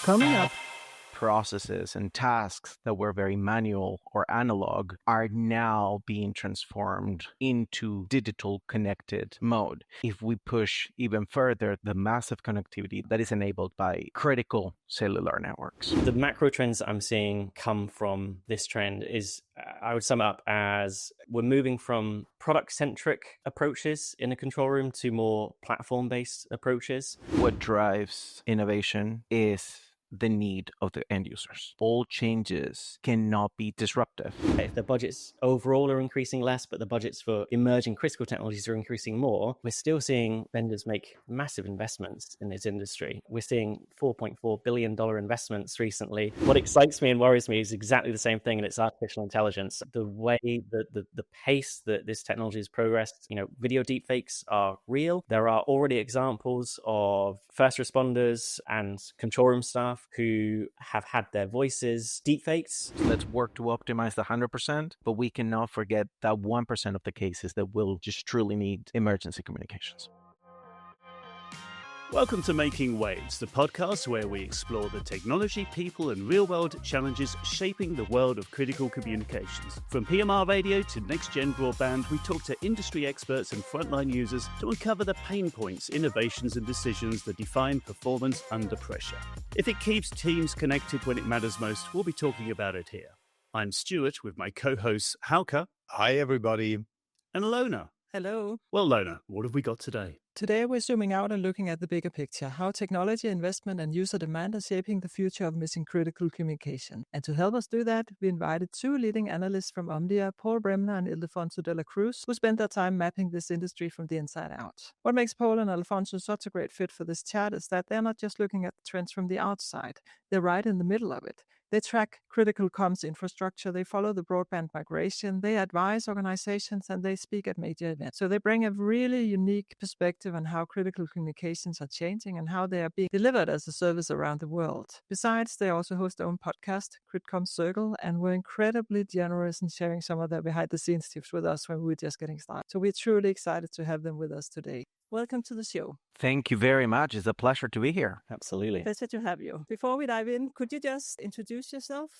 Coming up, processes and tasks that were very manual or analog are now being transformed into digital connected mode. If we push even further, the massive connectivity that is enabled by critical cellular networks. The macro trends I'm seeing come from this trend is, I would sum it up as, we're moving from product-centric approaches in a control room to more platform-based approaches. What drives innovation is the need of the end users. All changes cannot be disruptive. If the budgets overall are increasing less, but the budgets for emerging critical technologies are increasing more, we're still seeing vendors make massive investments in this industry. We're seeing $4.4 billion investments recently. What excites me and worries me is exactly the same thing, and it's artificial intelligence. The way the pace that this technology has progressed, video deepfakes are real. There are already examples of first responders and control room staff who have had their voices deepfaked. Let's work to optimize the 100%, but we cannot forget that 1% of the cases that will just truly need emergency communications. Welcome to Making Waves, the podcast where we explore the technology, people, and real-world challenges shaping the world of critical communications. From PMR radio to next-gen broadband, we talk to industry experts and frontline users to uncover the pain points, innovations, and decisions that define performance under pressure. If it keeps teams connected when it matters most, we'll be talking about it here. I'm Stuart with my co-hosts Hauke. Hi, everybody. And Lona. hello. Well, Lona, what have we got today? Today we're zooming out and looking at the bigger picture, how technology investment and user demand are shaping the future of mission critical communication. And to help us do that, we invited two leading analysts from Omdia, Paul Bremner and Ildefonso de la Cruz, who spent their time mapping this industry from the inside out. What makes Paul and Alfonso such a great fit for this chat is that they're not just looking at the trends from the outside, they're right in the middle of it. They track critical comms infrastructure, they follow the broadband migration, they advise organizations, and they speak at major events. So they bring a really unique perspective on how critical communications are changing and how they are being delivered as a service around the world. Besides, they also host their own podcast, Critcom Circle, and were incredibly generous in sharing some of their behind-the-scenes tips with us when we were just getting started. So we're truly excited to have them with us today. Welcome to the show. Thank you very much. It's a pleasure to be here. Absolutely. Pleasure to have you. Before we dive in, could you just introduce yourself?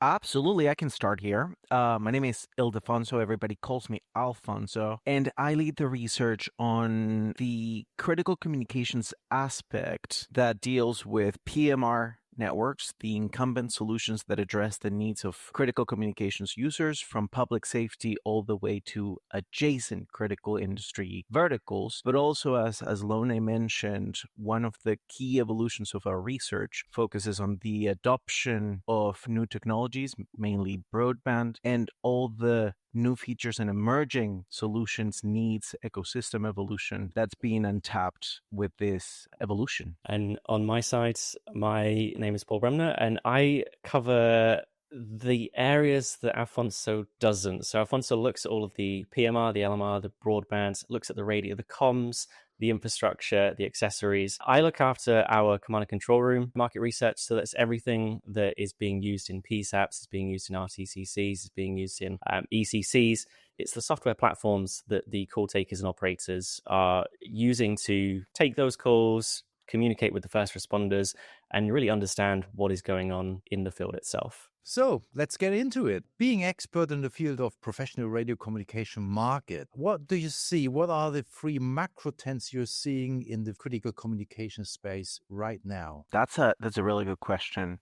Absolutely, I can start here. My name is Ildefonso. Everybody calls me Alfonso. And I lead the research on the critical communications aspect that deals with PMR networks, the incumbent solutions that address the needs of critical communications users, from public safety all the way to adjacent critical industry verticals. But also, as Lone mentioned, one of the key evolutions of our research focuses on the adoption of new technologies, mainly broadband, and all the new features and emerging solutions needs ecosystem evolution that's being untapped with this evolution. And on my side, my name is Paul Bremner, and I cover the areas that Alfonso doesn't. So Alfonso looks at all of the PMR, the LMR, the broadband, looks at the radio, the comms, the infrastructure, the accessories. I look after our command and control room market research. So that's everything that is being used in PSAPs, is being used in RTCCs, is being used in ECCs. It's the software platforms that the call takers and operators are using to take those calls, communicate with the first responders, and really understand what is going on in the field itself. So let's get into it. Being expert in the field of professional radio communication market, what do you see? What are the three macro trends you're seeing in the critical communication space right now? That's a really good question.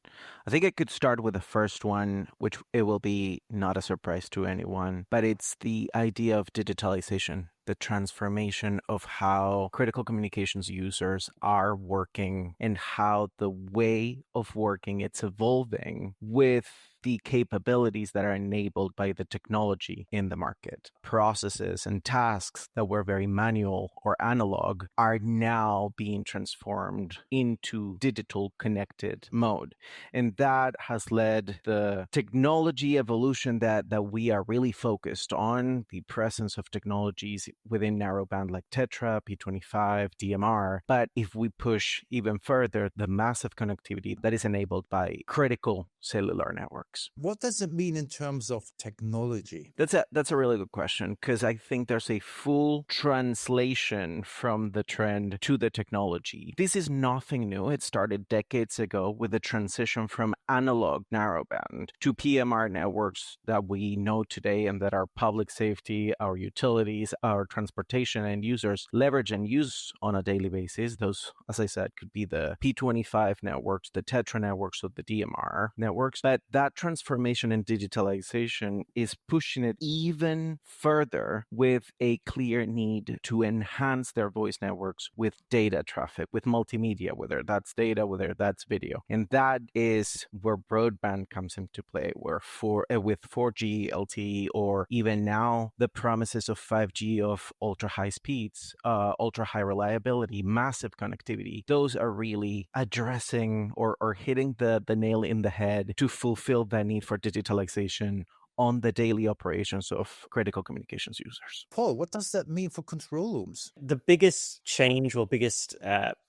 I think I could start with the first one, which it will be not a surprise to anyone, but it's the idea of digitalisation, the transformation of how critical communications users are working and how the way of working it's evolving with the capabilities that are enabled by the technology in the market. Processes and tasks that were very manual or analog are now being transformed into digital connected mode. And that has led the technology evolution that we are really focused on, the presence of technologies within narrowband like Tetra, P25, DMR. But if we push even further, the massive connectivity that is enabled by critical cellular networks. What does it mean in terms of technology? That's a really good question, because I think there's a full translation from the trend to the technology. This is nothing new. It started decades ago with the transition from analog narrowband to PMR networks that we know today and that our public safety, our utilities, our transportation and users leverage and use on a daily basis. Those, as I said, could be the P25 networks, the Tetra networks, or the DMR networks. But that transformation and digitalization is pushing it even further with a clear need to enhance their voice networks with data traffic, with multimedia, whether that's data, whether that's video. And that is where broadband comes into play, where with 4G, LTE, or even now the promises of 5G of ultra high speeds, ultra high reliability, massive connectivity, those are really addressing or hitting the nail in the head to fulfill that need for digitalization on the daily operations of critical communications users. Paul, what does that mean for control rooms? The biggest change or biggest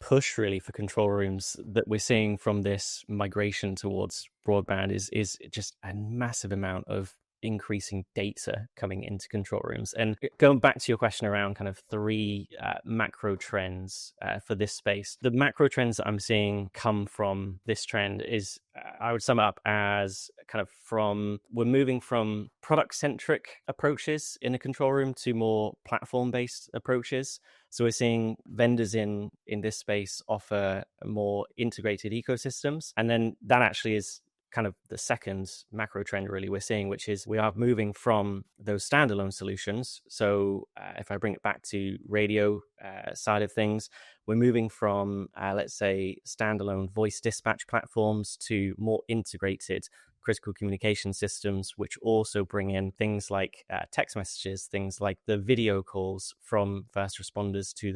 push really for control rooms that we're seeing from this migration towards broadband is just a massive amount of increasing data coming into control rooms. And going back to your question around kind of three macro trends for this space, the macro trends that I'm seeing come from this trend is, I would sum up as kind of we're moving from product-centric approaches in a control room to more platform-based approaches. So we're seeing vendors in this space offer more integrated ecosystems. And then that actually is kind of the second macro trend really we're seeing, which is we are moving from those standalone solutions. So if I bring it back to radio side of things, we're moving from, let's say, standalone voice dispatch platforms to more integrated critical communication systems, which also bring in things like text messages, things like the video calls from first responders to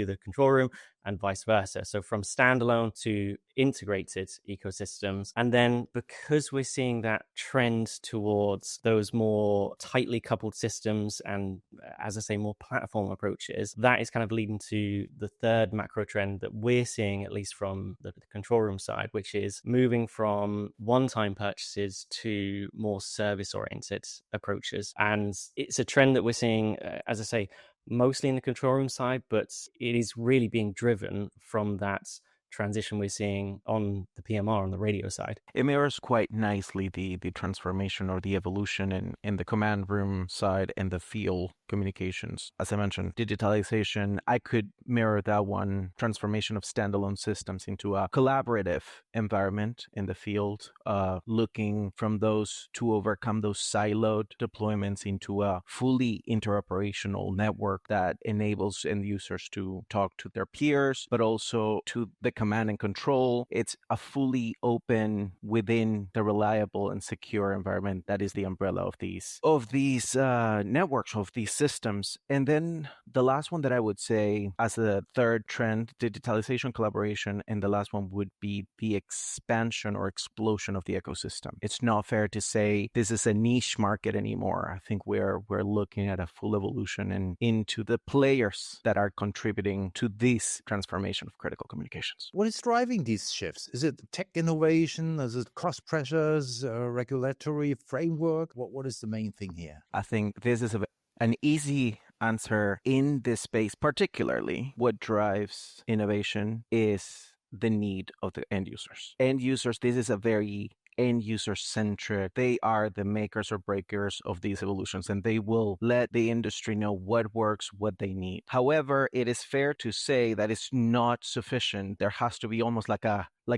the control room, and vice versa. So from standalone to integrated ecosystems. And then because we're seeing that trend towards those more tightly coupled systems and, as I say, more platform approaches, that is kind of leading to the third macro trend that we're seeing, at least from the control room side, which is moving from one-time purchases to more service-oriented approaches. And it's a trend that we're seeing, as I say, mostly in the control room side, but it is really being driven from that transition we're seeing on the PMR on the radio side. It mirrors quite nicely the transformation or the evolution in the command room side and the field communications. As I mentioned, digitalization, I could mirror that one, transformation of standalone systems into a collaborative environment in the field, looking from those to overcome those siloed deployments into a fully interoperational network that enables end users to talk to their peers, but also to the command and control. It's a fully open, within the reliable and secure environment that is the umbrella of these networks, of these systems. And then the last one that I would say as a third trend, digitalization, collaboration, and the last one would be the expansion or explosion of the ecosystem. It's not fair to say this is a niche market anymore. I think we're looking at a full evolution and into the players that are contributing to this transformation of critical communications. What is driving these shifts? Is it tech innovation? Is it cost pressures, regulatory framework? What is the main thing here? I think this is an easy answer in this space. Particularly, what drives innovation is the need of the end users. End users, this is a very end user centric. They are the makers or breakers of these evolutions, and they will let the industry know what works, what they need. However, it is fair to say that it's not sufficient. There has to be almost like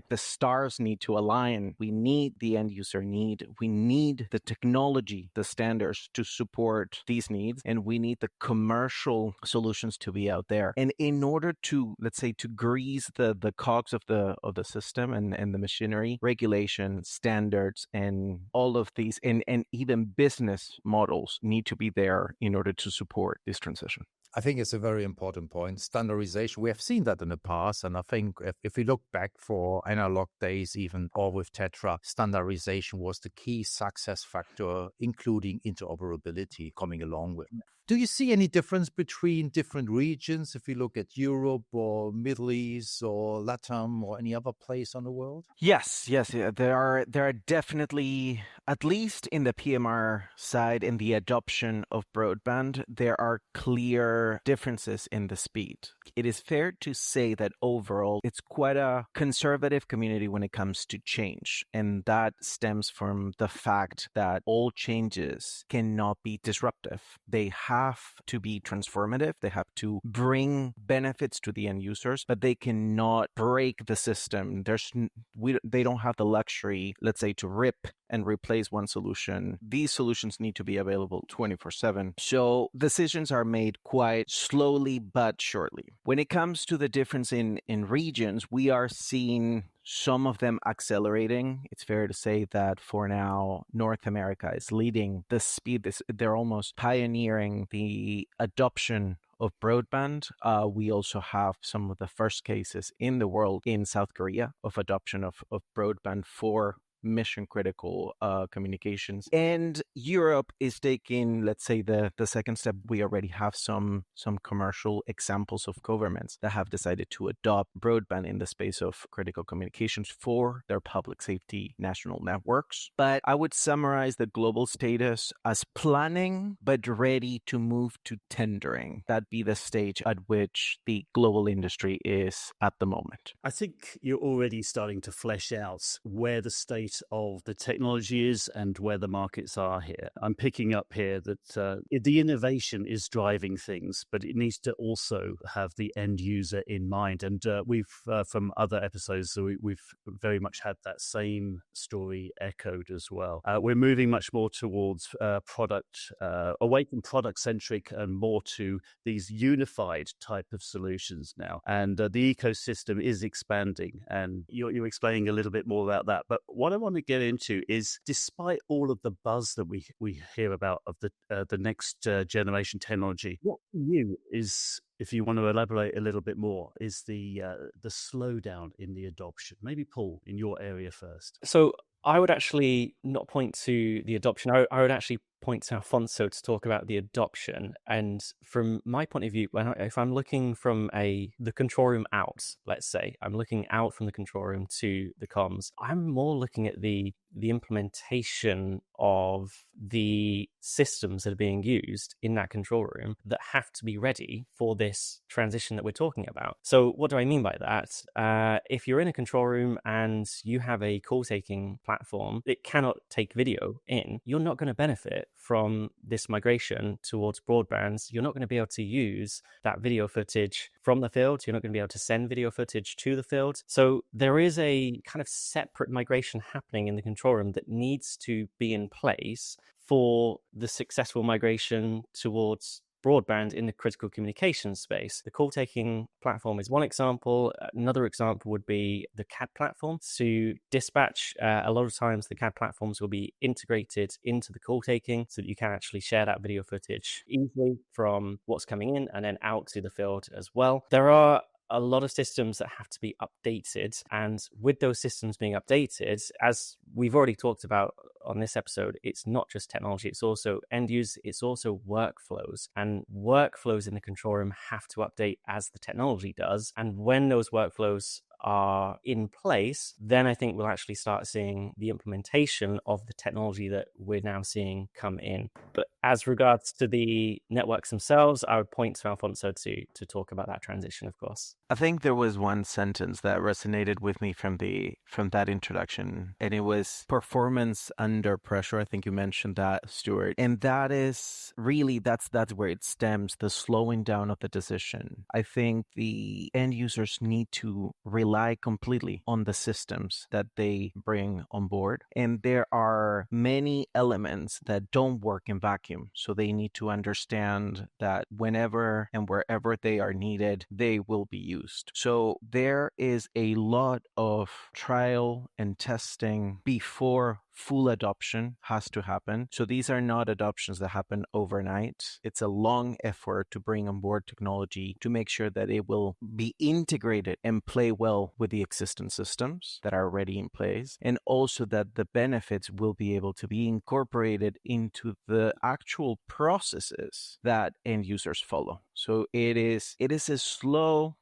the stars need to align. We need the end user need. We need the technology, the standards to support these needs, and we need the commercial solutions to be out there. And in order to, let's say, to grease the cogs of the system and the machinery, regulation, standards, and all of these, and even business models need to be there in order to support this transition. I think it's a very important point. Standardization, we have seen that in the past. And I think if we look back for or analog days even, or with Tetra, standardization was the key success factor, including interoperability coming along with it. Do you see any difference between different regions if you look at Europe or Middle East or Latam or any other place on the world? Yes, yeah, there are definitely, at least in the PMR side, in the adoption of broadband, there are clear differences in the speed. It is fair to say that overall, it's quite a conservative community when it comes to change. And that stems from the fact that all changes cannot be disruptive. They have to be transformative. They have to bring benefits to the end users, but they cannot break the system. They don't have the luxury, let's say, to rip and replace one solution. These solutions need to be available 24/7. So decisions are made quite slowly but surely. When it comes to the difference in regions, we are seeing some of them accelerating. It's fair to say that for now, North America is leading the speed. They're almost pioneering the adoption of broadband. We also have some of the first cases in the world in South Korea of adoption of broadband for mission critical communications. And Europe is taking, let's say, the second step. We already have some commercial examples of governments that have decided to adopt broadband in the space of critical communications for their public safety national networks. But I would summarize the global status as planning, but ready to move to tendering. That'd be the stage at which the global industry is at the moment. I think you're already starting to flesh out where the state of the technology is and where the markets are here. I'm picking up here that the innovation is driving things, but it needs to also have the end user in mind. And we've, from other episodes, we've very much had that same story echoed as well. We're moving much more towards product, away from product-centric and more to these unified type of solutions now. And the ecosystem is expanding, and you're explaining a little bit more about that. But what I want to get into is, despite all of the buzz that we hear about of the next generation technology, what for you is, if you want to elaborate a little bit more, is the slowdown in the adoption? Maybe Paul, in your area first. So I would actually not point to the adoption. I would actually point to Alfonso to talk about the adoption. And from my point of view, if I'm looking from the control room out, let's say, I'm looking out from the control room to the comms, I'm more looking at the implementation of the systems that are being used in that control room that have to be ready for this transition that we're talking about. So what do I mean by that? If you're in a control room and you have a call-taking platform that cannot take video in, you're not going to benefit from this migration towards broadband. You're not going to be able to use that video footage from the field. You're not going to be able to send video footage to the field. So there is a kind of separate migration happening in the control room that needs to be in place for the successful migration towards broadband in the critical communications space. The call-taking platform is one example. Another example would be the CAD platform. To dispatch, a lot of times the CAD platforms will be integrated into the call-taking so that you can actually share that video footage easily from what's coming in and then out to the field as well. There are a lot of systems that have to be updated, and with those systems being updated, as we've already talked about on this episode, it's not just technology, it's also end use, it's also workflows, and workflows in the control room have to update as the technology does. And when those workflows are in place, then I think we'll actually start seeing the implementation of the technology that we're now seeing come in. But as regards to the networks themselves, I would point to Alfonso to talk about that transition, of course. I think there was one sentence that resonated with me from that introduction, and it was performance under pressure. I think you mentioned that, Stuart. And that is really, that's where it stems, the slowing down of the decision. I think the end users need to rely completely on the systems that they bring on board. And there are many elements that don't work in vacuum. So they need to understand that whenever and wherever they are needed, they will be used. So there is a lot of trial and testing before full adoption has to happen. So these are not adoptions that happen overnight. It's a long effort to bring on board technology to make sure that it will be integrated and play well with the existing systems that are already in place, and also that the benefits will be able to be incorporated into the actual processes that end users follow. So it is a slow,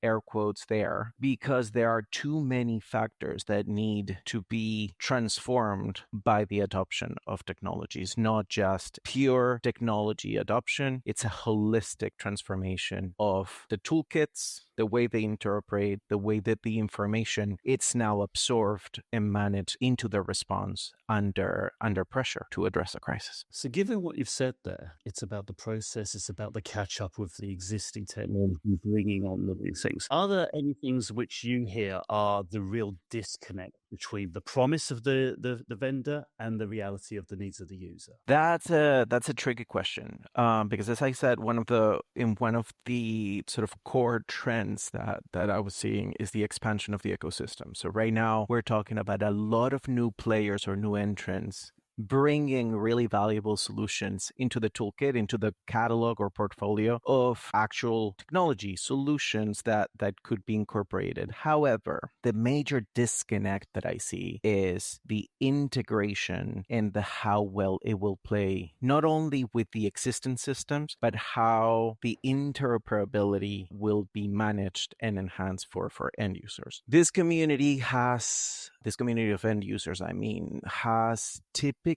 air quotes there, because there are too many factors that need to be transformed by the adoption of technologies, not just pure technology adoption. It's a holistic transformation of the toolkits, the way they interpret, the way that the information it's now absorbed and managed into the response under pressure to address a crisis. So given what you've said there, it's about the process, it's about the catch up with the existing technology, bringing on the new things. Are there any things which you hear are the real disconnect between the promise of the vendor and the reality of the needs of the user? That's a tricky question, because as I said, one of the sort of core trends that I was seeing is the expansion of the ecosystem. So right now we're talking about a lot of new players or new entrants bringing really valuable solutions into the toolkit, into the catalog or portfolio of actual technology solutions that could be incorporated. However, the major disconnect that I see is the integration and the how well it will play, not only with the existing systems, but how the interoperability will be managed and enhanced for end users. This community of end users, has typically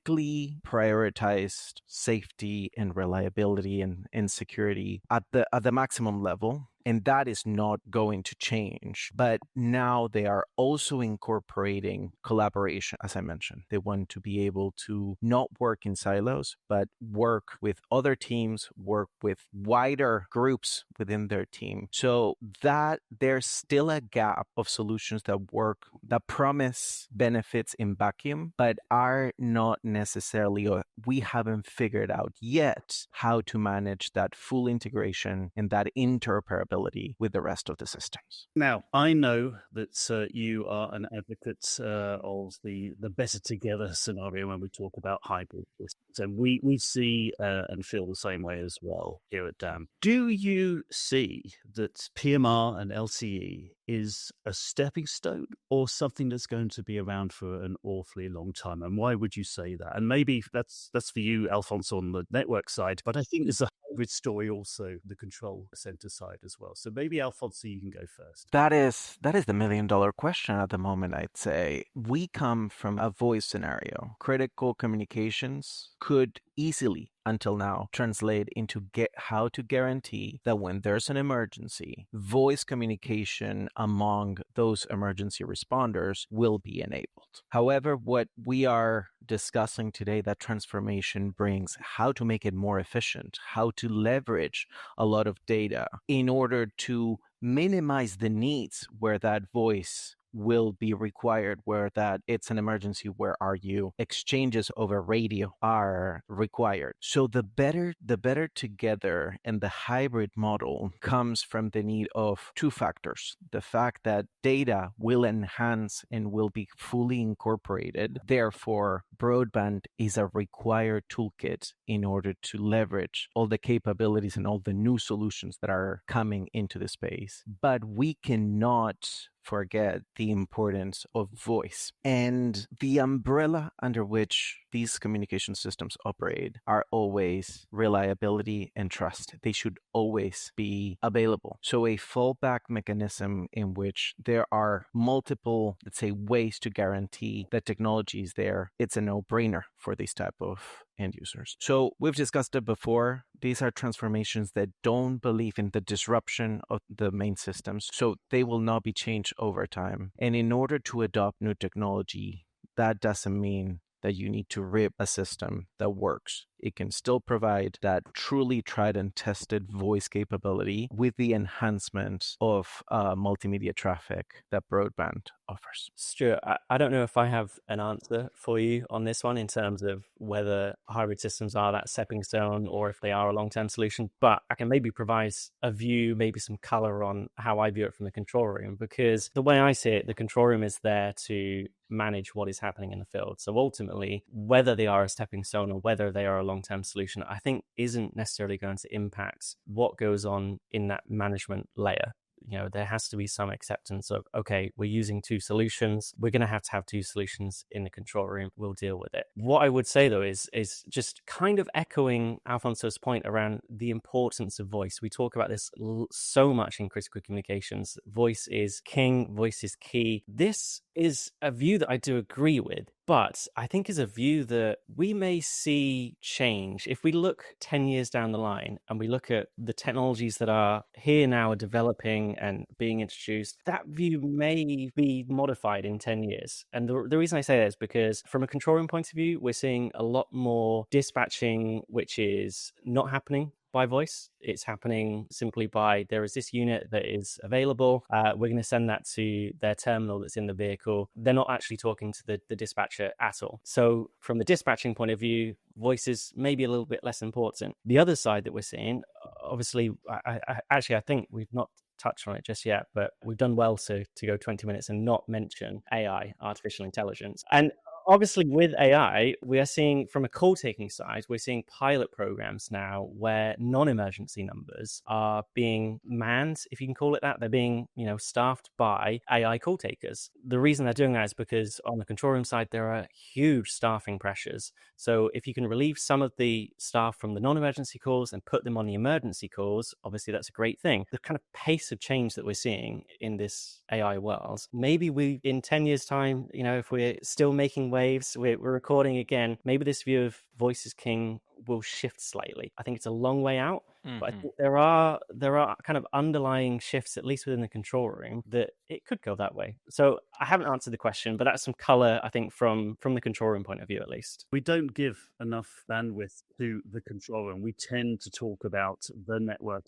prioritized safety and reliability and security at the maximum level. And that is not going to change. But now they are also incorporating collaboration, as I mentioned. They want to be able to not work in silos, but work with other teams, work with wider groups within their team. So that there's still a gap of solutions that promise benefits in vacuum, but are not necessarily, or we haven't figured out yet how to manage that full integration and that interoperability with the rest of the systems. Now, I know that you are an advocate of the better together scenario when we talk about hybrid systems, and we see and feel the same way as well here at DAM. Do you see that PMR and LTE is a stepping stone or something that's going to be around for an awfully long time? And why would you say that? And maybe that's for you, Alfonso, on the network side, but I think there's a hybrid story also, the control center side as well. So maybe, Alfonso, you can go first. That is the $1 million question at the moment, I'd say. We come from a voice scenario. Critical communications could easily, until now, translate into how to guarantee that when there's an emergency, voice communication among those emergency responders will be enabled. However, what we are discussing today, that transformation brings how to make it more efficient, how to leverage a lot of data in order to minimize the needs where that voice will be required, where that it's an emergency, where are you, exchanges over radio are required. So the better together and the hybrid model comes from the need of two factors: the fact that data will enhance and will be fully incorporated, therefore broadband is a required toolkit in order to leverage all the capabilities and all the new solutions that are coming into the space. But we cannot forget the importance of voice, and the umbrella under which these communication systems operate are always reliability and trust. They should always be available. So a fallback mechanism in which there are multiple, let's say, ways to guarantee that technology is there, it's a no-brainer for these type of end users. So we've discussed it before. These are transformations that don't believe in the disruption of the main systems, so they will not be changed over time. And in order to adopt new technology, that doesn't mean that you need to rip a system that works. it can still provide that truly tried and tested voice capability with the enhancement of multimedia traffic that broadband offers. Stuart, I don't know if I have an answer for you on this one in terms of whether hybrid systems are that stepping stone or if they are a long-term solution, but I can maybe provide a view, maybe some color on how I view it from the control room, because the way I see it, the control room is there to manage what is happening in the field. So ultimately, whether they are a stepping stone or whether they are a long-term solution, I think isn't necessarily going to impact what goes on in that management layer. You know, there has to be some acceptance of, okay, we're using two solutions. We're going to have two solutions in the control room. We'll deal with it. What I would say, though, is just kind of echoing Alfonso's point around the importance of voice. We talk about this so much in critical communications. Voice is king. Voice is key. This is a view that I do agree with, but I think is a view that we may see change. If we look 10 years down the line and we look at the technologies that are here now, are developing and being introduced, that view may be modified in 10 years. And the reason I say that is because from a control room point of view, we're seeing a lot more dispatching, which is not happening by voice. It's happening simply by, there is this unit that is available. We're going to send that to their terminal that's in the vehicle. They're not actually talking to the dispatcher at all. So from the dispatching point of view, voice is maybe a little bit less important. The other side that we're seeing, obviously, I think we've not touched on it just yet, but we've done well to go 20 minutes and not mention AI, artificial intelligence. And obviously, with AI, we are seeing from a call taking side, we're seeing pilot programs now where non-emergency numbers are being manned, if you can call it that. They're being, staffed by AI call takers. The reason they're doing that is because on the control room side, there are huge staffing pressures. So if you can relieve some of the staff from the non-emergency calls and put them on the emergency calls, obviously that's a great thing. The kind of pace of change that we're seeing in this AI world, maybe we, in 10 years time, if we're still making waves, we're recording again, maybe this view of voice is king will shift slightly. I think it's a long way out, but I think there are kind of underlying shifts, at least within the control room, that it could go that way. So I haven't answered the question, but that's some color, I think, from the control room point of view, at least. We don't give enough bandwidth to the control room. We tend to talk about the network.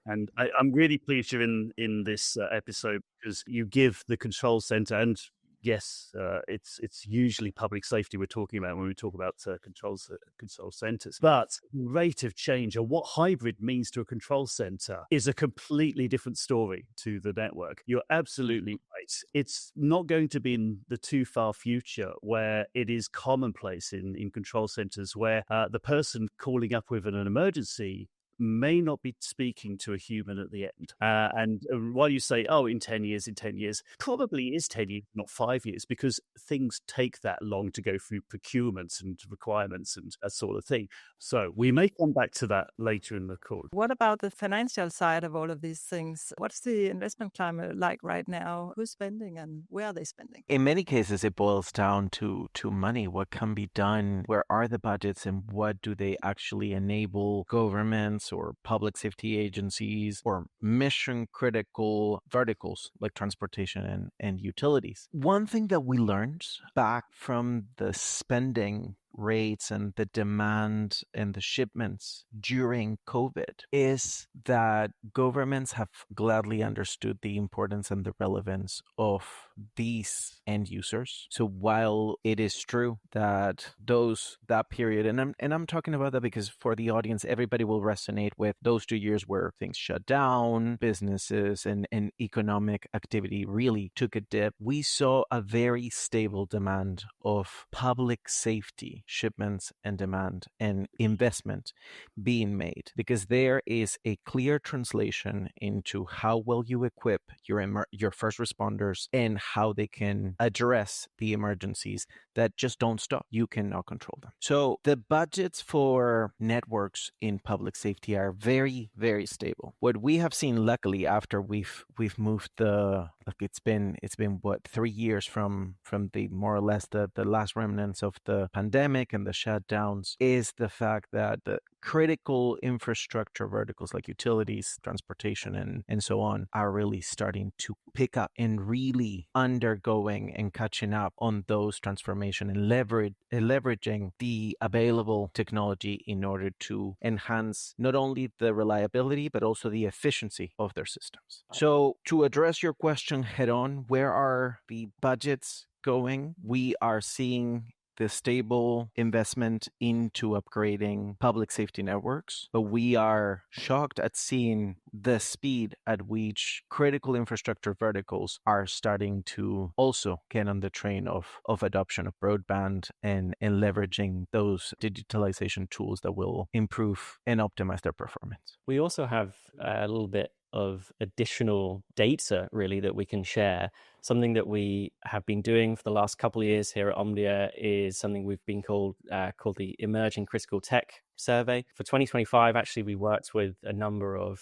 And I'm really pleased you're in this episode, because you give the control center, and yes, it's usually public safety we're talking about when we talk about control centers. But rate of change, or what hybrid means to a control center, is a completely different story to the network. You're absolutely right. It's not going to be in the too far future where it is commonplace in control centers where the person calling up with an emergency may not be speaking to a human at the end. And while you say, in 10 years, probably is 10 years, not 5 years, because things take that long to go through procurements and requirements and that sort of thing. So we may come back to that later in the call. What about the financial side of all of these things? What's the investment climate like right now? Who's spending and where are they spending? In many cases, it boils down to money. What can be done? Where are the budgets, and what do they actually enable governments or public safety agencies or mission critical verticals like transportation and utilities? One thing that we learned back from the spending rates and the demand and the shipments during COVID is that governments have gladly understood the importance and the relevance of these end users. So while it is true that that period, and I'm talking about that because for the audience, everybody will resonate with those 2 years where things shut down, businesses and economic activity really took a dip. We saw a very stable demand of public safety shipments and demand and investment being made, because there is a clear translation into how well you equip your first responders and how they can address the emergencies that just don't stop. You cannot control them. So the budgets for networks in public safety are very, very stable. What we have seen, luckily, after we've moved it's been what, 3 years from the more or less the last remnants of the pandemic, pandemic and the shutdowns is the fact that the critical infrastructure verticals like utilities, transportation, and so on are really starting to pick up and really undergoing and catching up on those transformation and leveraging the available technology in order to enhance not only the reliability but also the efficiency of their systems. So to address your question head on, where are the budgets going? We are seeing the stable investment into upgrading public safety networks, but we are shocked at seeing the speed at which critical infrastructure verticals are starting to also get on the train of adoption of broadband and leveraging those digitalisation tools that will improve and optimize their performance. We also have a little bit of additional data really that we can share. Something that we have been doing for the last couple of years here at Omdia is something we've been called the Emerging Critical Tech Survey. For 2025, actually, we worked with a number of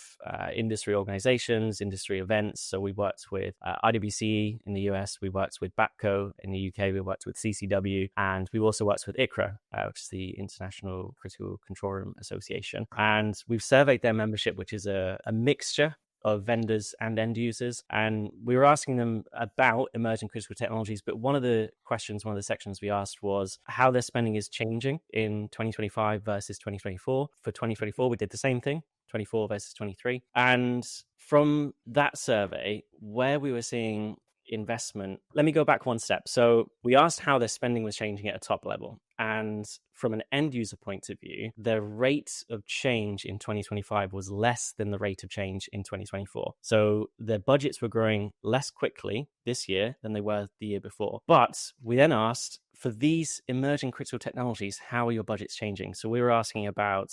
industry organizations, industry events. So we worked with IWC in the US, we worked with BAPCO in the UK, we worked with CCW, and we also worked with ICRA, which is the International Critical Control Room Association. And we've surveyed their membership, which is a mixture of vendors and end users. And we were asking them about emerging critical technologies, but one of the sections we asked was how their spending is changing in 2025 versus 2024. For 2024, we did the same thing, 24 versus 23. And from that survey, where we were seeing investment, let me go back one step. So we asked how their spending was changing at a top level. And from an end user point of view, the rate of change in 2025 was less than the rate of change in 2024. So their budgets were growing less quickly this year than they were the year before. But we then asked, for these emerging critical technologies, how are your budgets changing? So we were asking about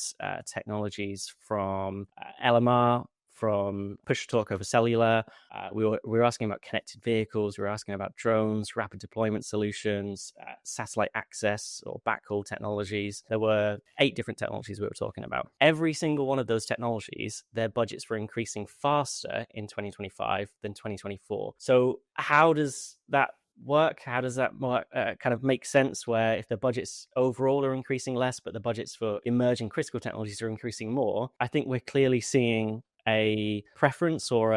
technologies from LMR, from push-to-talk over cellular. We were asking about connected vehicles. We were asking about drones, rapid deployment solutions, satellite access or backhaul technologies. There were 8 different technologies we were talking about. Every single one of those technologies, their budgets were increasing faster in 2025 than 2024. So how does that work? How does that kind of make sense, where if the budgets overall are increasing less, but the budgets for emerging critical technologies are increasing more? I think we're clearly seeing a preference or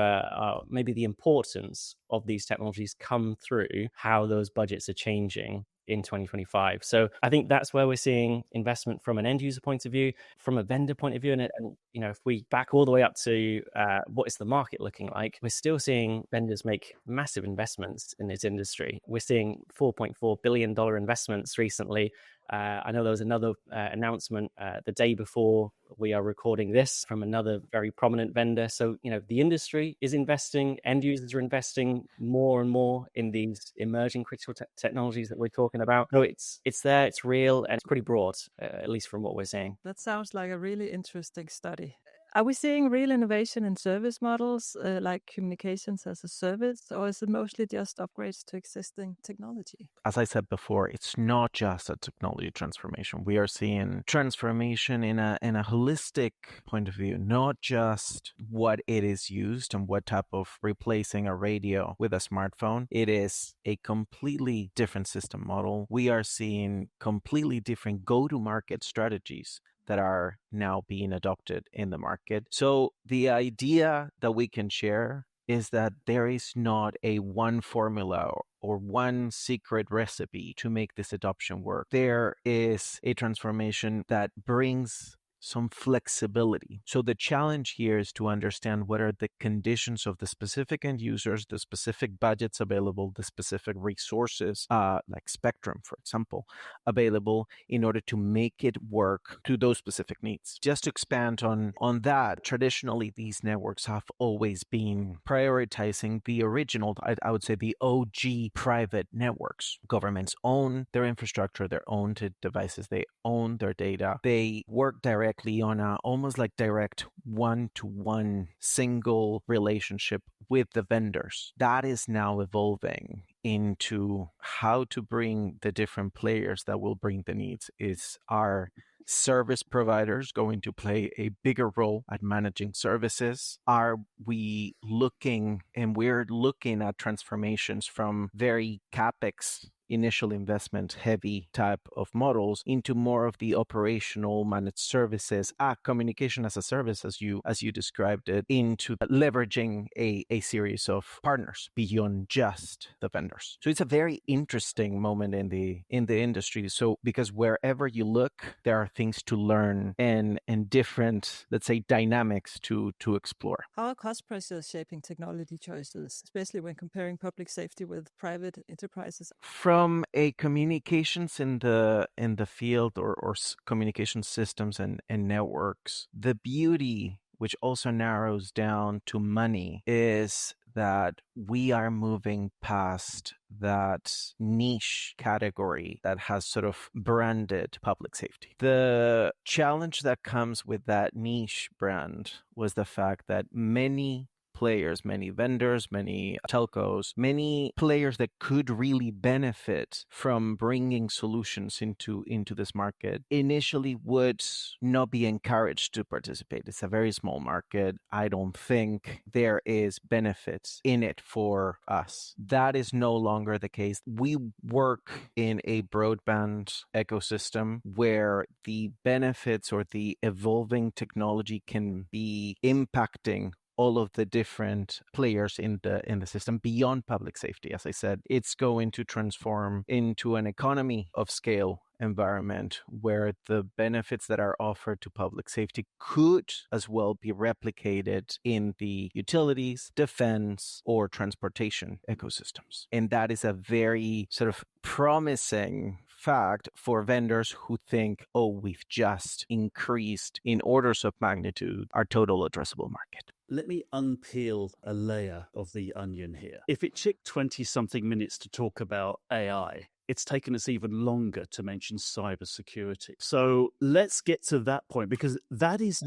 maybe the importance of these technologies come through how those budgets are changing in 2025. So I think that's where we're seeing investment from an end user point of view, from a vendor point of view. And you know, if we back all the way up to what is the market looking like, we're still seeing vendors make massive investments in this industry. We're seeing $4.4 billion investments recently. I know there was another announcement the day before we are recording this from another very prominent vendor. So, you know, the industry is investing, end users are investing more and more in these emerging critical technologies that we're talking about. So it's there, it's real, and it's pretty broad, at least from what we're seeing. That sounds like a really interesting study. Are we seeing real innovation in service models like communications as a service, or is it mostly just upgrades to existing technology? As I said before, it's not just a technology transformation. We are seeing transformation in a holistic point of view, not just what it is used and what type of replacing a radio with a smartphone. It is a completely different system model. We are seeing completely different go-to-market strategies that are now being adopted in the market. So the idea that we can share is that there is not a one formula or one secret recipe to make this adoption work. There is a transformation that brings some flexibility. So the challenge here is to understand what are the conditions of the specific end users, the specific budgets available, the specific resources, like spectrum, for example, available in order to make it work to those specific needs. Just to expand on that, traditionally, these networks have always been prioritizing the original, I would say the OG private networks. Governments own their infrastructure, their own devices, they own their data. They work directly on a almost like direct one-to-one single relationship with the vendors. That is now evolving into how to bring the different players that will bring the needs. Is our service providers going to play a bigger role at managing services? Are we looking, and we're looking at transformations from very CapEx initial investment heavy type of models into more of the operational managed services, communication as a service, as you described it, into leveraging a series of partners beyond just the vendors. So it's a very interesting moment in the industry. So because wherever you look, there are things to learn and different, let's say, dynamics to explore. How are cost pressures shaping technology choices, especially when comparing public safety with private enterprises? From a communications in the field or communication systems and networks, the beauty, which also narrows down to money, is that we are moving past that niche category that has sort of branded public safety. The challenge that comes with that niche brand was the fact that many players, many vendors, many telcos, many players that could really benefit from bringing solutions into this market initially would not be encouraged to participate. It's a very small market. I don't think there is benefits in it for us. That is no longer the case. We work in a broadband ecosystem where the benefits or the evolving technology can be impacting all of the different players in the system beyond public safety. As I said, it's going to transform into an economy of scale environment where the benefits that are offered to public safety could as well be replicated in the utilities, defense, or transportation ecosystems. And that is a very sort of promising fact for vendors who think, oh, we've just increased in orders of magnitude our total addressable market. Let me unpeel a layer of the onion here. If it took 20-something minutes to talk about AI, it's taken us even longer to mention cybersecurity. So let's get to that point, because that is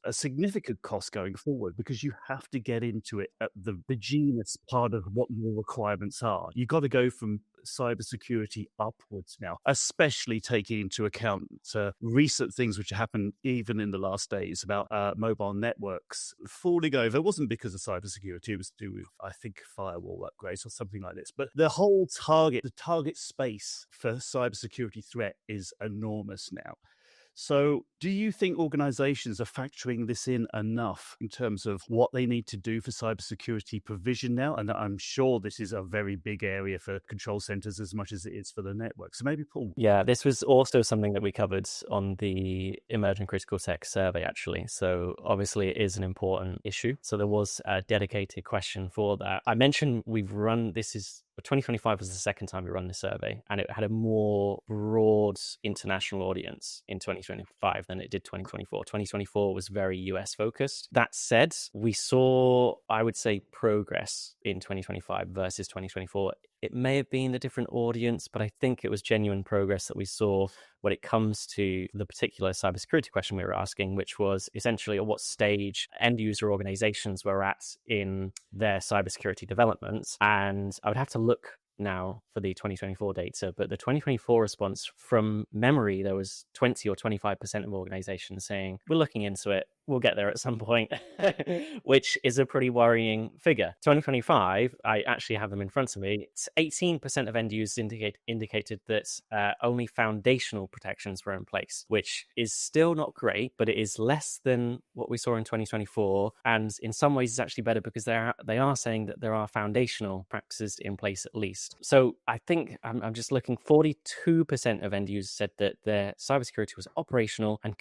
a significant cost going forward, because you have to get into it at the genius part of what your requirements are. You've got to go from cybersecurity upwards now, especially taking into account recent things which happened even in the last days about mobile networks falling over. It wasn't because of cybersecurity, it was to do with, I think, firewall upgrades or something like this. But the whole target space for cybersecurity threat is enormous now. So do you think organizations are factoring this in enough in terms of what they need to do for cybersecurity provision now? And I'm sure this is a very big area for control centers as much as it is for the network. So maybe Paul. Yeah, this was also something that we covered on the Emerging Critical Tech survey, actually. So obviously it is an important issue. So there was a dedicated question for that. I mentioned 2025 was the second time we run the survey, and it had a more broad international audience in 2025 than it did 2024. 2024 was very US focused. That said, we saw, I would say, progress in 2025 versus 2024. It may have been a different audience, but I think it was genuine progress that we saw when it comes to the particular cybersecurity question we were asking, which was essentially at what stage end user organizations were at in their cybersecurity developments. And I would have to look now for the 2024 data, but the 2024 response, from memory, there was 20 or 25% of organizations saying, we're looking into it, we'll get there at some point, which is a pretty worrying figure. 2025, I actually have them in front of me. It's 18% of end users indicated that only foundational protections were in place, which is still not great, but it is less than what we saw in 2024. And in some ways, it's actually better because they are saying that there are foundational practices in place at least. So I think I'm just looking, 42% of end users said that their cybersecurity was operational and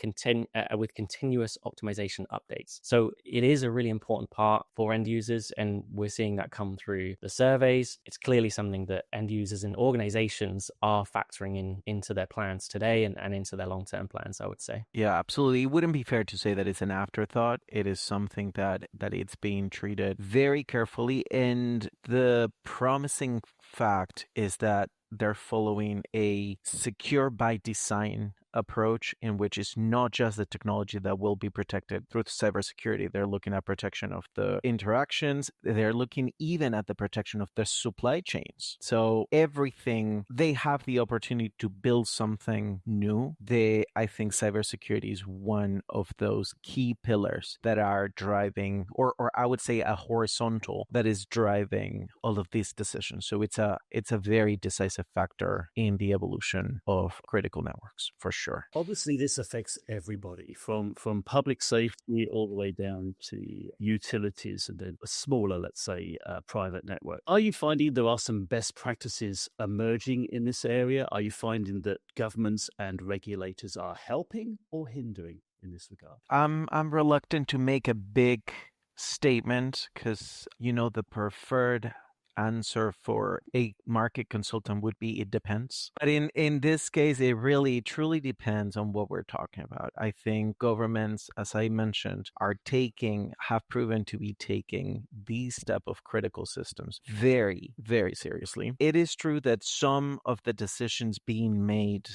with continuous optimization updates. So it is a really important part for end users, and we're seeing that come through the surveys. It's clearly something that end users and organizations are factoring into their plans today and into their long-term plans, I would say. Yeah, absolutely. It wouldn't be fair to say that it's an afterthought. It is something that it's being treated very carefully, and the promising fact is that they're following a secure by design approach in which it's not just the technology that will be protected through cybersecurity. They're looking at protection of the interactions. They're looking even at the protection of the supply chains. So everything, they have the opportunity to build something new. I think cybersecurity is one of those key pillars that are driving, or I would say a horizontal that is driving all of these decisions. So it's a very decisive factor in the evolution of critical networks, for sure. Obviously, this affects everybody from public safety all the way down to utilities and then a smaller, let's say, private network. Are you finding there are some best practices emerging in this area? Are you finding that governments and regulators are helping or hindering in this regard? I'm reluctant to make a big statement because, the preferred answer for a market consultant would be it depends. But in this case, it really truly depends on what we're talking about. I think governments, as I mentioned, have proven to be taking these type of critical systems very, very seriously. It is true that some of the decisions being made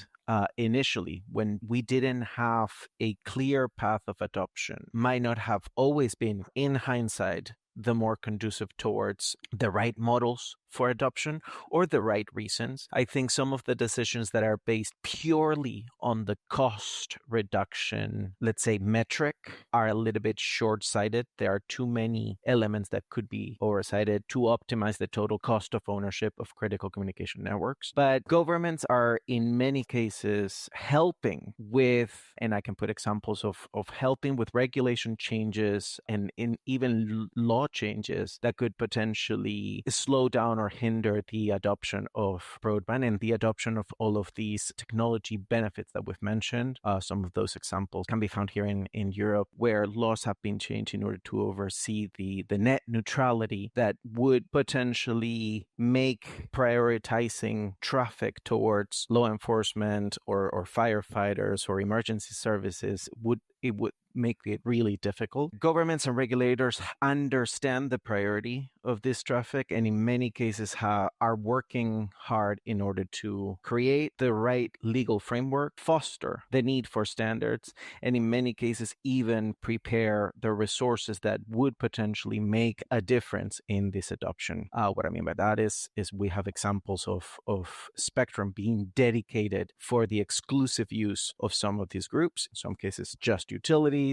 initially, when we didn't have a clear path of adoption, might not have always been, in hindsight, the more conducive towards the right models for adoption or the right reasons. I think some of the decisions that are based purely on the cost reduction, let's say, metric, are a little bit short-sighted. There are too many elements that could be oversighted to optimize the total cost of ownership of critical communication networks. But governments are, in many cases, helping with, and I can put examples of helping with regulation changes and in even law changes that could potentially slow down or hinder the adoption of broadband and the adoption of all of these technology benefits that we've mentioned. Some of those examples can be found here in Europe, where laws have been changed in order to oversee the net neutrality that would potentially make prioritizing traffic towards law enforcement or firefighters or emergency services would make it really difficult. Governments and regulators understand the priority of this traffic and in many cases are working hard in order to create the right legal framework, foster the need for standards, and in many cases even prepare the resources that would potentially make a difference in this adoption. What I mean by that is we have examples of spectrum being dedicated for the exclusive use of some of these groups, in some cases just utilities,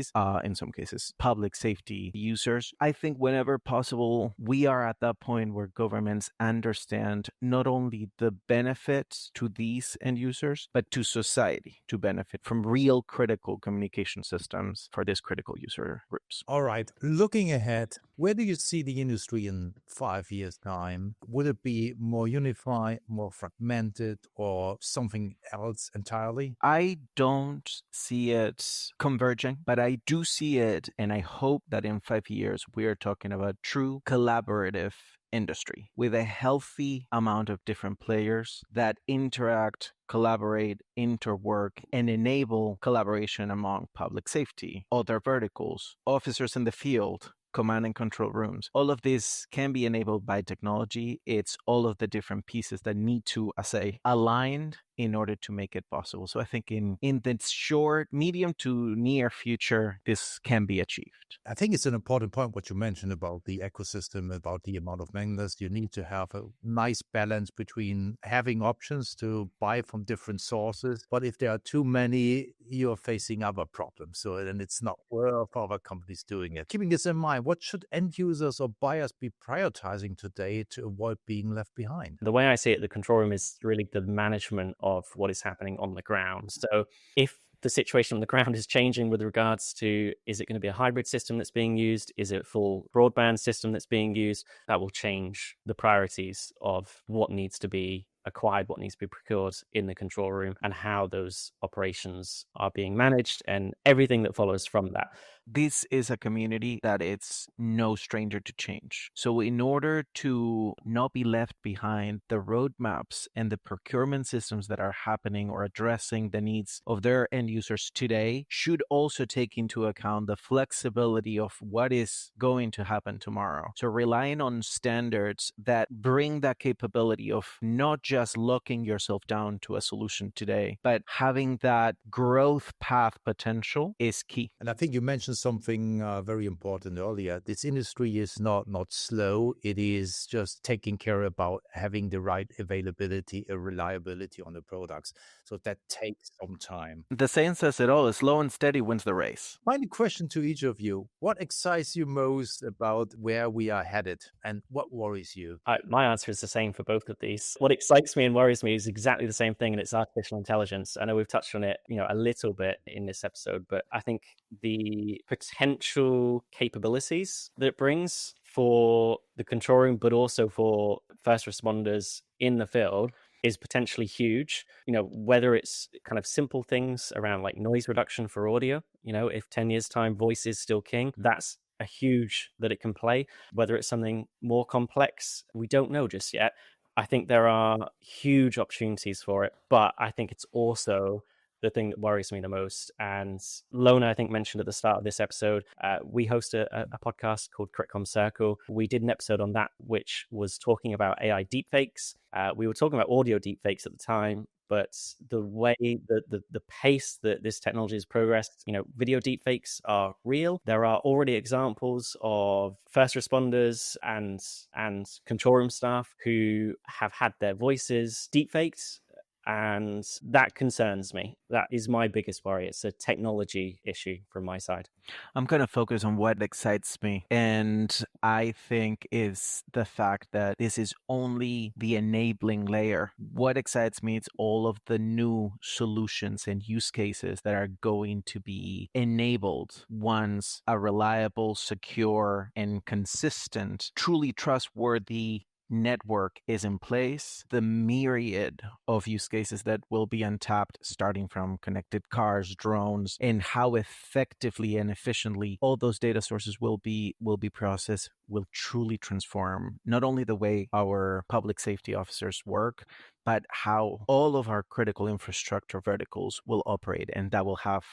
in some cases public safety users. I think whenever possible, we are at that point where governments understand not only the benefits to these end users, but to society to benefit from real critical communication systems for these critical user groups. All right. Looking ahead, where do you see the industry in 5 years' time? Would it be more unified, more fragmented, or something else entirely? I don't see it converging, but I do see it, and I hope that in 5 years we are talking about true collaborative industry with a healthy amount of different players that interact, collaborate, interwork, and enable collaboration among public safety, other verticals, officers in the field, command and control rooms. All of this can be enabled by technology. It's all of the different pieces that need to, I say, aligned in order to make it possible. So I think in the short, medium to near future, this can be achieved. I think it's an important point what you mentioned about the ecosystem, about the amount of vendors. You need to have a nice balance between having options to buy from different sources. But if there are too many, you're facing other problems. So then it's not worth other companies doing it. Keeping this in mind, what should end users or buyers be prioritizing today to avoid being left behind? The way I see it, the control room is really the management of what is happening on the ground. So if the situation on the ground is changing with regards to, is it going to be a hybrid system that's being used? Is it a full broadband system that's being used? That will change the priorities of what needs to be acquired, what needs to be procured in the control room, and how those operations are being managed and everything that follows from that. This is a community that it's no stranger to change. So in order to not be left behind, the roadmaps and the procurement systems that are happening or addressing the needs of their end users today should also take into account the flexibility of what is going to happen tomorrow. So relying on standards that bring that capability of not just locking yourself down to a solution today, but having that growth path potential is key. And I think you mentioned something very important earlier. This industry is not slow. It is just taking care about having the right availability and reliability on the products. So that takes some time. The saying says it all: slow and steady wins the race. Final question to each of you. What excites you most about where we are headed, and what worries you? My answer is the same for both of these. What excites me and worries me is exactly the same thing, and it's artificial intelligence. I know we've touched on it, a little bit in this episode, but I think the potential capabilities that it brings for the control room, but also for first responders in the field, is potentially huge. Whether it's kind of simple things around like noise reduction for audio, if 10 years time voice is still king, that's a huge that it can play. Whether it's something more complex, we don't know just yet. I think there are huge opportunities for it, but I think it's also the thing that worries me the most. And Lona, I think, mentioned at the start of this episode, we host a podcast called Critical Circle. We did an episode on that, which was talking about AI deepfakes. We were talking about audio deepfakes at the time, but the way the pace that this technology has progressed, video deepfakes are real. There are already examples of first responders and control room staff who have had their voices deepfaked. And that concerns me. That is my biggest worry. It's a technology issue from my side. I'm going to focus on what excites me. And I think is the fact that this is only the enabling layer. What excites me is all of the new solutions and use cases that are going to be enabled once a reliable, secure, and consistent, truly trustworthy network is in place. The myriad of use cases that will be untapped, starting from connected cars, drones, and how effectively and efficiently all those data sources will be processed, will truly transform not only the way our public safety officers work, but how all of our critical infrastructure verticals will operate. And that will have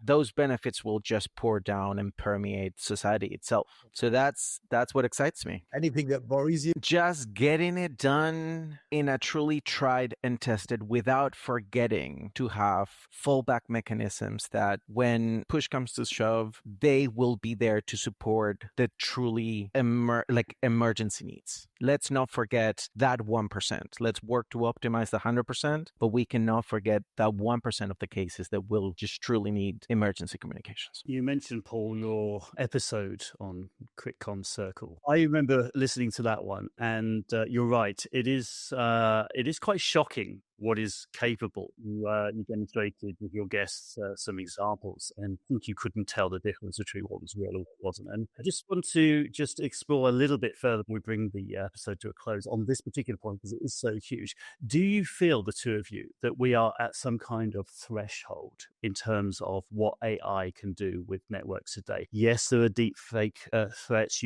those benefits will just pour down and permeate society itself. So that's what excites me. Anything that worries you? Just getting it done in a truly tried and tested, without forgetting to have fallback mechanisms that when push comes to shove, they will be there to support the truly emergency needs. Let's not forget that 1%. Let's work to optimize the 100%, but we cannot forget that 1% of the cases that will just truly need emergency communications. You mentioned, Paul, your episode on CritCom Circle. I remember listening to that one, and you're right. It is quite shocking what is capable. You demonstrated with your guests some examples, and I think you couldn't tell the difference between what was real and what wasn't. And I just want to explore a little bit further when we bring the episode to a close on this particular point, because it is so huge. Do you feel, the two of you, that we are at some kind of threshold in terms of what AI can do with networks today? Yes, there are deep fake threats.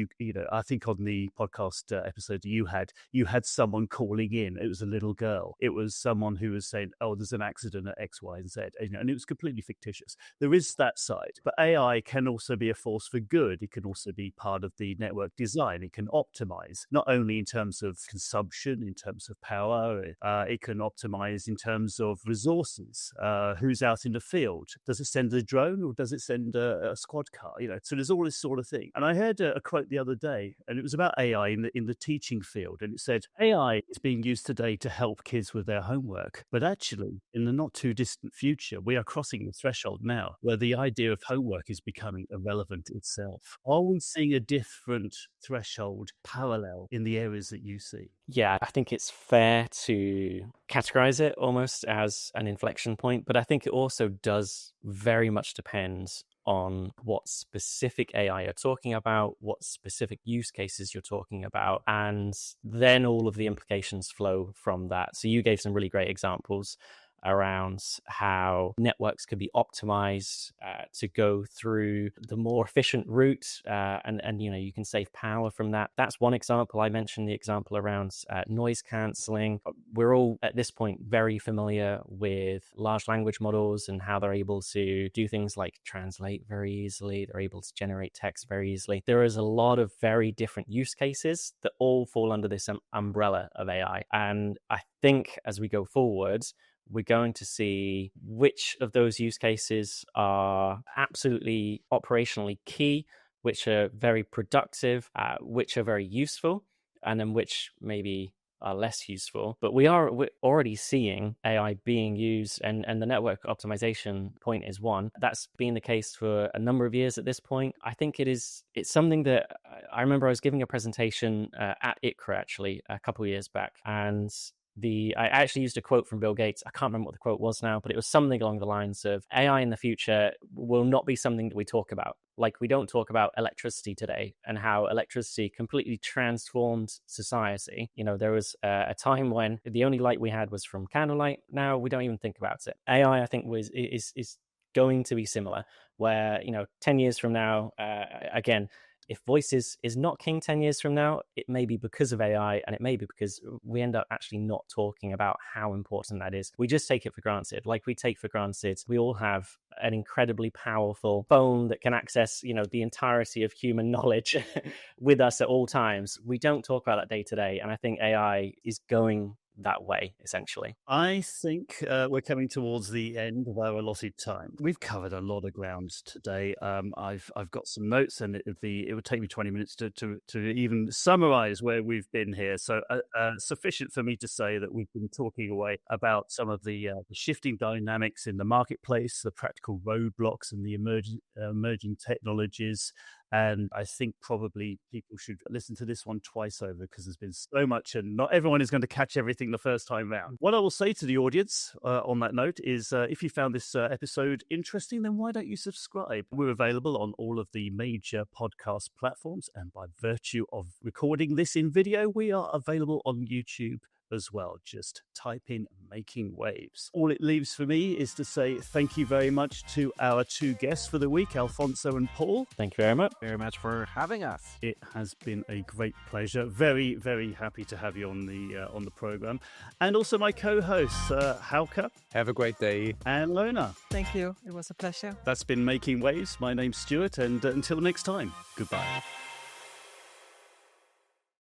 I think on the podcast episode you had someone calling in. It was a little girl. It was someone who was saying, "Oh, there's an accident at X, Y, and Z," and it was completely fictitious. There is that side, but AI can also be a force for good. It can also be part of the network design. It can optimize not only in terms of consumption, in terms of power. It can optimize in terms of resources. Who's out in the field? Does it send a drone or does it send a squad car? So there's all this sort of thing. And I heard a quote the other day, and it was about AI in the teaching field, and it said AI is being used today to help kids with their homework. But actually, in the not too distant future, we are crossing the threshold now where the idea of homework is becoming irrelevant itself. Are we seeing a different threshold parallel in the areas that you see? Yeah, I think it's fair to categorize it almost as an inflection point, but I think it also does very much depend on what specific AI you're talking about, what specific use cases you're talking about, and then all of the implications flow from that. So you gave some really great examples. around how networks could be optimized to go through the more efficient route, and you can save power from that. That's one example. I mentioned the example around noise cancelling. We're all at this point very familiar with large language models and how they're able to do things like translate very easily. They're able to generate text very easily. There is a lot of very different use cases that all fall under this umbrella of AI. And I think as we go forward, we're going to see which of those use cases are absolutely operationally key, which are very productive, which are very useful, and then which maybe are less useful. But we're already seeing AI being used, and the network optimization point is one. That's been the case for a number of years at this point. I think it's something that I remember I was giving a presentation at ICRA actually a couple of years back, and I actually used a quote from Bill Gates. I can't remember what the quote was now, but it was something along the lines of AI in the future will not be something that we talk about. Like we don't talk about electricity today and how electricity completely transformed society. There was a time when the only light we had was from candlelight. Now we don't even think about it. AI, I think, is going to be similar, where 10 years from now, again, if voice is not king 10 years from now, it may be because of AI, and it may be because we end up actually not talking about how important that is. We just take it for granted. Like we take for granted, we all have an incredibly powerful phone that can access, the entirety of human knowledge with us at all times. We don't talk about that day to day. And I think AI is going that way, essentially. I think we're coming towards the end of our allotted time. We've covered a lot of ground today. I've got some notes, and it would take me 20 minutes to even summarize where we've been here. So sufficient for me to say that we've been talking away about some of the shifting dynamics in the marketplace, the practical roadblocks, and the emerging technologies. And I think probably people should listen to this one twice over, because there's been so much and not everyone is going to catch everything the first time round. What I will say to the audience on that note is if you found this episode interesting, then why don't you subscribe? We're available on all of the major podcast platforms. And by virtue of recording this in video, we are available on YouTube as well. Just type in Making Waves. All it leaves for me is to say thank you very much to our two guests for the week, Alfonso and Paul. Thank you very much. Very much for having us. It has been a great pleasure. Very, very happy to have you on the program. And also my co-hosts, Hauke. Have a great day. And Lona. Thank you. It was a pleasure. That's been Making Waves. My name's Stuart, and until next time, goodbye.